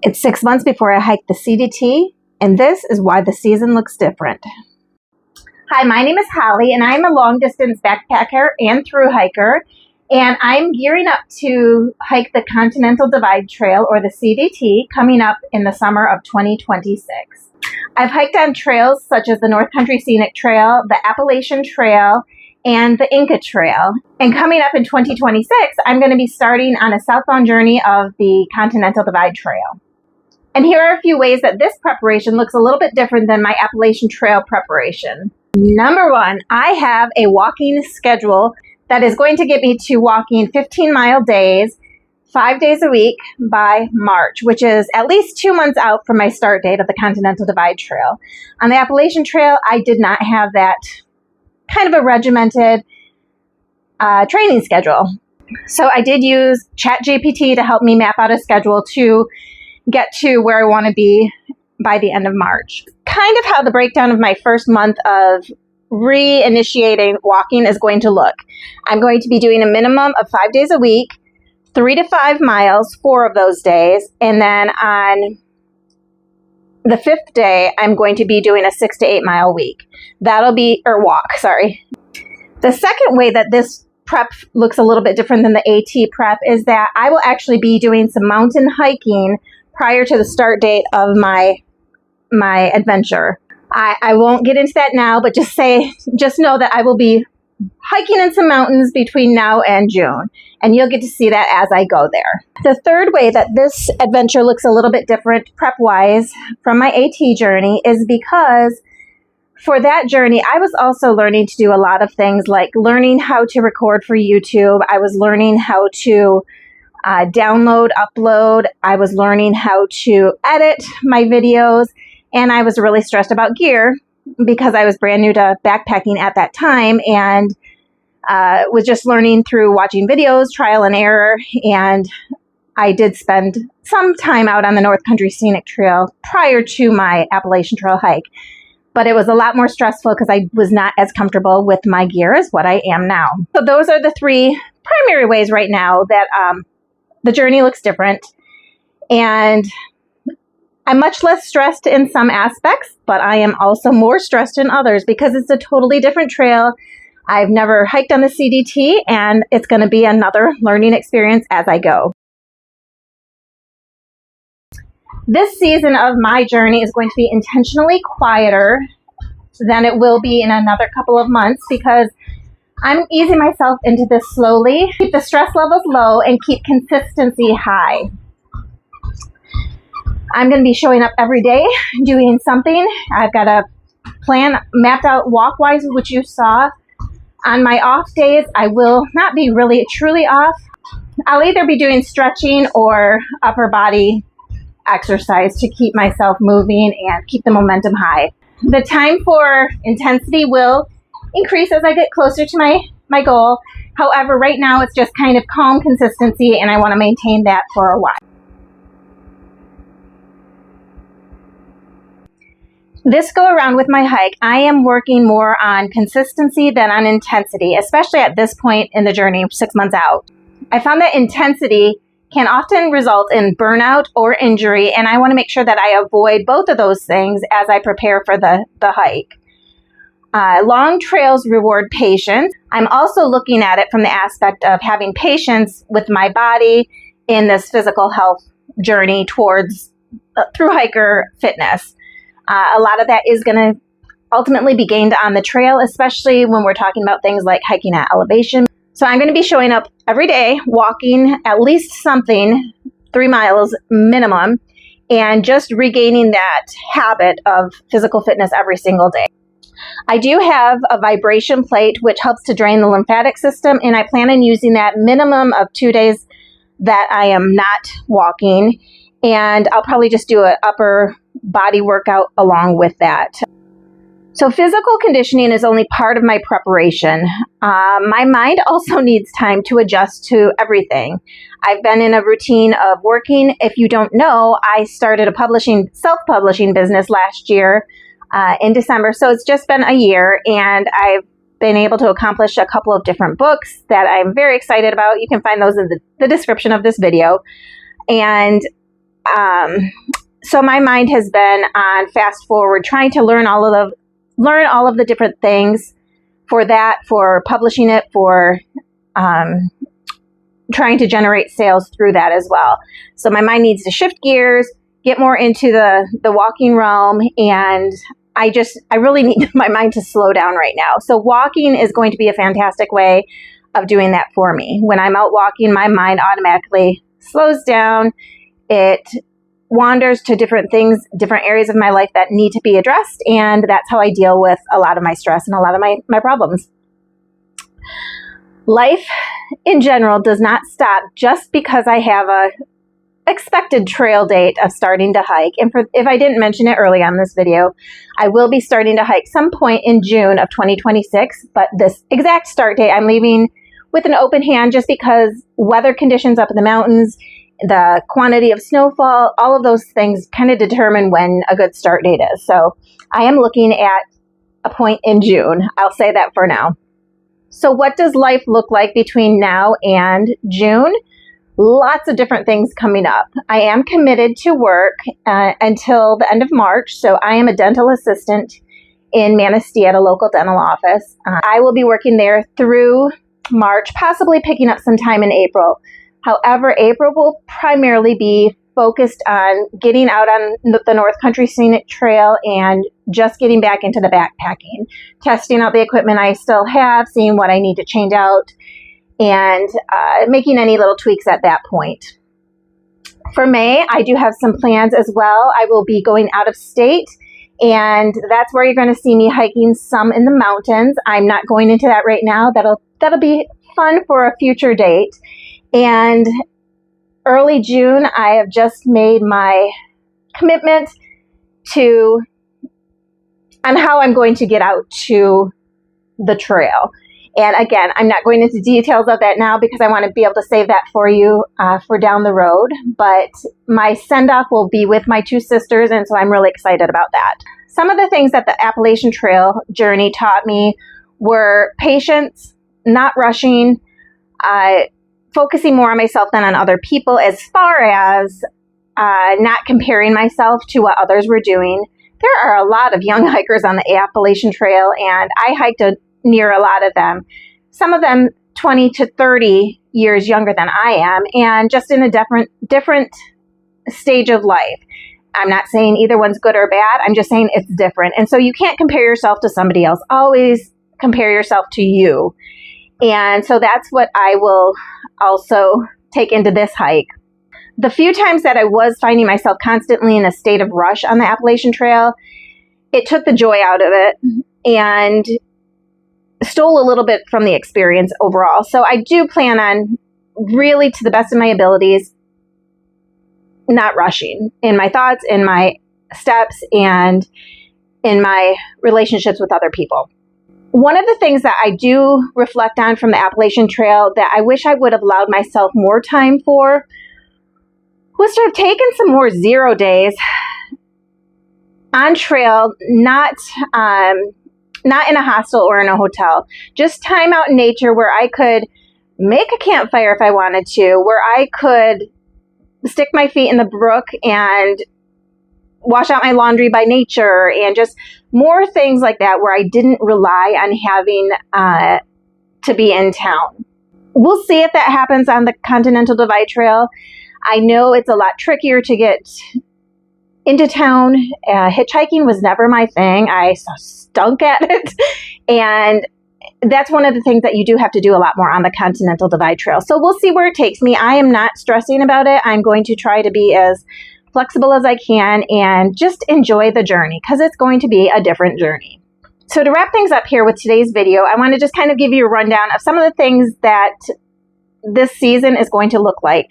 It's 6 months before I hike the CDT, and this is why the season looks different. Hi, my name is Holly, and I'm a long-distance backpacker and thru hiker, and I'm gearing up to hike the Continental Divide Trail, or the CDT, coming up in the summer of 2026. I've hiked on trails such as the North Country Scenic Trail, the Appalachian Trail, and the Inca Trail. And coming up in 2026, I'm going to be starting on a southbound journey of the Continental Divide Trail. And here are a few ways that this preparation looks a little bit different than my Appalachian Trail preparation. Number one, I have a walking schedule that is going to get me to walking 15-mile days, 5 days a week by March, which is at least 2 months out from my start date of the Continental Divide Trail. On the Appalachian Trail, I did not have that kind of a regimented training schedule. So I did use ChatGPT to help me map out a schedule to get to where I want to be by the end of March. Kind of how the breakdown of my first month of reinitiating walking is going to look. I'm going to be doing a minimum of 5 days a week, 3 to 5 miles, 4 of those days. And then on the 5th day, I'm going to be doing a 6 to 8 mile week. Walk, sorry. The second way that this prep looks a little bit different than the AT prep is that I will actually be doing some mountain hiking prior to the start date of my adventure. I won't get into that now, but just know that I will be hiking in some mountains between now and June, and you'll get to see that as I go there. The third way that this adventure looks a little bit different prep-wise from my AT journey is because for that journey, I was also learning to do a lot of things, like learning how to record for YouTube. I was learning how to download, upload. I was learning how to edit my videos, and I was really stressed about gear because I was brand new to backpacking at that time, and was just learning through watching videos, trial and error. And I did spend some time out on the North Country Scenic Trail prior to my Appalachian Trail hike, but it was a lot more stressful because I was not as comfortable with my gear as what I am now. So those are the 3 primary ways right now that the journey looks different, and I'm much less stressed in some aspects, but I am also more stressed in others because it's a totally different trail. I've never hiked on the CDT, and it's going to be another learning experience as I go. This season of my journey is going to be intentionally quieter than it will be in another couple of months because I'm easing myself into this slowly, keep the stress levels low, and keep consistency high. I'm going to be showing up every day, doing something. I've got a plan mapped out walk-wise, which you saw. On my off days, I will not be really truly off. I'll either be doing stretching or upper body exercise to keep myself moving and keep the momentum high. The time for intensity will increase as I get closer to my goal. However, right now it's just kind of calm consistency, and I want to maintain that for a while. This go around with my hike, I am working more on consistency than on intensity, especially at this point in the journey, 6 months out. I found that intensity can often result in burnout or injury, and I want to make sure that I avoid both of those things as I prepare for the hike. Long trails reward patience. I'm also looking at it from the aspect of having patience with my body in this physical health journey towards thru hiker fitness. A lot of that is going to ultimately be gained on the trail, especially when we're talking about things like hiking at elevation. So I'm going to be showing up every day, walking at least something, 3 miles minimum, and just regaining that habit of physical fitness every single day. I do have a vibration plate, which helps to drain the lymphatic system, and I plan on using that minimum of 2 days that I am not walking, and I'll probably just do an upper body workout along with that. So physical conditioning is only part of my preparation. My mind also needs time to adjust to everything. I've been in a routine of working. If you don't know, I started a self-publishing business last year in December. So it's just been a year, and I've been able to accomplish a couple of different books that I'm very excited about. You can find those in the description of this video. And So my mind has been on fast forward, trying to learn all of the different things for that, for publishing it, for trying to generate sales through that as well. So my mind needs to shift gears, get more into the walking realm, and I really need my mind to slow down right now. So walking is going to be a fantastic way of doing that for me. When I'm out walking, my mind automatically slows down. It wanders to different things, different areas of my life that need to be addressed, and that's how I deal with a lot of my stress and a lot of my problems. Life in general does not stop just because I have a expected trail date of starting to hike. And if I didn't mention it early on this video, I will be starting to hike some point in June of 2026, but this exact start date I'm leaving with an open hand, just because weather conditions up in the mountains, the quantity of snowfall, all of those things kind of determine when a good start date is. So I am looking at a point in June. I'll say that for now. So what does life look like between now and June? Lots of different things coming up. I am committed to work until the end of March. So I am a dental assistant in Manistee at a local dental office. I will be working there through March, possibly picking up some time in April. However, April will primarily be focused on getting out on the North Country Scenic Trail and just getting back into the backpacking, testing out the equipment I still have, seeing what I need to change out, and making any little tweaks at that point. For May, I do have some plans as well. I will be going out of state, and that's where you're going to see me hiking some in the mountains. I'm not going into that right now. That'll be fun for a future date. And early June, I have just made my commitment on how I'm going to get out to the trail. And again, I'm not going into details of that now because I want to be able to save that for you for down the road. But my send-off will be with my two sisters, and so I'm really excited about that. Some of the things that the Appalachian Trail journey taught me were patience, not rushing, focusing more on myself than on other people, as far as not comparing myself to what others were doing. There are a lot of young hikers on the Appalachian Trail, and I hiked near a lot of them. Some of them 20 to 30 years younger than I am, and just in a different stage of life. I'm not saying either one's good or bad. I'm just saying it's different. And so you can't compare yourself to somebody else. Always compare yourself to you. And so that's what I will also take into this hike. The few times that I was finding myself constantly in a state of rush on the Appalachian Trail, it took the joy out of it and stole a little bit from the experience overall. So I do plan on, really to the best of my abilities, not rushing in my thoughts, in my steps, and in my relationships with other people. One of the things that I do reflect on from the Appalachian Trail that I wish I would have allowed myself more time for was to have taken some more 0 days on trail, not in a hostel or in a hotel. Just time out in nature where I could make a campfire if I wanted to, where I could stick my feet in the brook and wash out my laundry by nature, and just more things like that where I didn't rely on having to be in town. We'll see if that happens on the Continental Divide Trail. I know it's a lot trickier to get into town. Hitchhiking was never my thing. I stunk at it. And that's one of the things that you do have to do a lot more on the Continental Divide Trail. So we'll see where it takes me. I am not stressing about it. I'm going to try to be as flexible as I can and just enjoy the journey, because it's going to be a different journey. So to wrap things up here with today's video, I want to just kind of give you a rundown of some of the things that this season is going to look like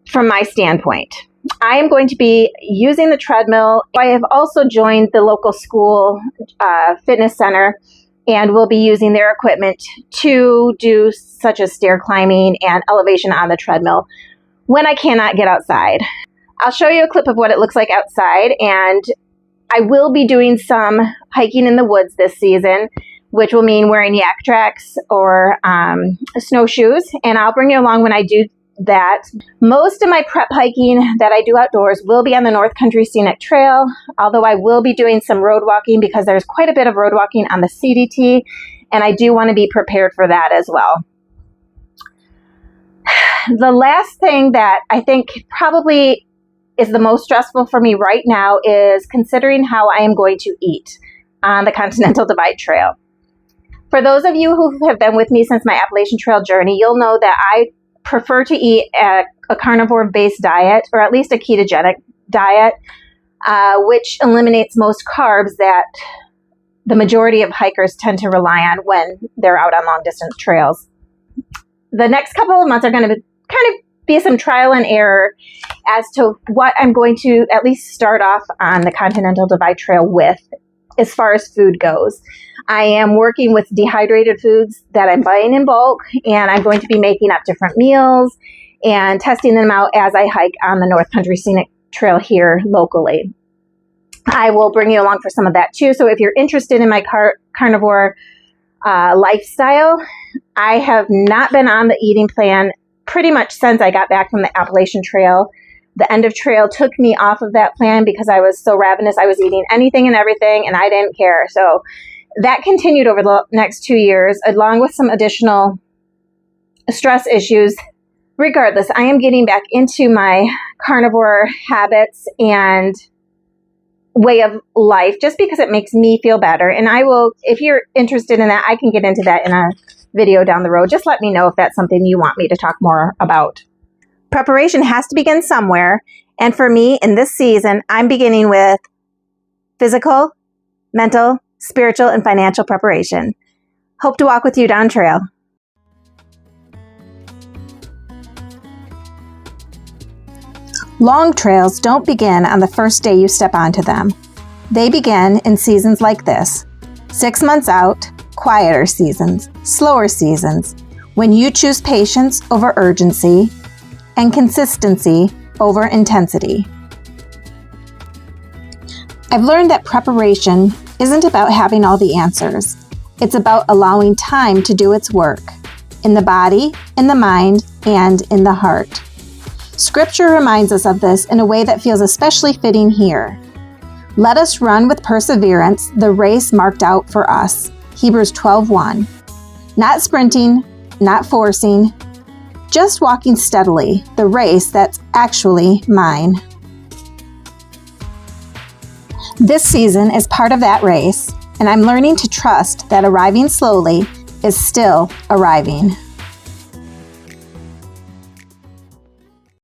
from my standpoint. I am going to be using the treadmill. I have also joined the local school fitness center, and will be using their equipment to do such as stair climbing and elevation on the treadmill when I cannot get outside. I'll show you a clip of what it looks like outside, and I will be doing some hiking in the woods this season, which will mean wearing yak tracks or snowshoes, and I'll bring you along when I do that most of my prep hiking that I do outdoors will be on the North Country Scenic Trail, although I will be doing some road walking because there's quite a bit of road walking on the CDT, and I do want to be prepared for that as well. The last thing that I think probably is the most stressful for me right now is considering how I am going to eat on the Continental Divide Trail. For those of you who have been with me since my Appalachian Trail journey, you'll know that I prefer to eat a carnivore-based diet, or at least a ketogenic diet, which eliminates most carbs that the majority of hikers tend to rely on when they're out on long-distance trails. The next couple of months are going to kind of be some trial and error as to what I'm going to at least start off on the Continental Divide Trail with as far as food goes. I am working with dehydrated foods that I'm buying in bulk, and I'm going to be making up different meals and testing them out as I hike on the North Country Scenic Trail here locally. I will bring you along for some of that too. So if you're interested in my carnivore lifestyle, I have not been on the eating plan pretty much since I got back from the Appalachian Trail. The end of trail took me off of that plan because I was so ravenous. I was eating anything and everything, and I didn't care. So that continued over the next 2 years, along with some additional stress issues. Regardless, I am getting back into my carnivore habits and way of life just because it makes me feel better. And I will, if you're interested in that, I can get into that in a video down the road. Just let me know if that's something you want me to talk more about. Preparation has to begin somewhere. And for me, in this season, I'm beginning with physical, mental, spiritual, and financial preparation. Hope to walk with you down trail. Long trails don't begin on the first day you step onto them. They begin in seasons like this: 6 months out, quieter seasons, slower seasons, when you choose patience over urgency and consistency over intensity. I've learned that preparation isn't about having all the answers. It's about allowing time to do its work, in the body, in the mind, and in the heart. Scripture reminds us of this in a way that feels especially fitting here. Let us run with perseverance the race marked out for us. Hebrews 12:1. Not sprinting, not forcing, just walking steadily, the race that's actually mine. This season is part of that race, and I'm learning to trust that arriving slowly is still arriving.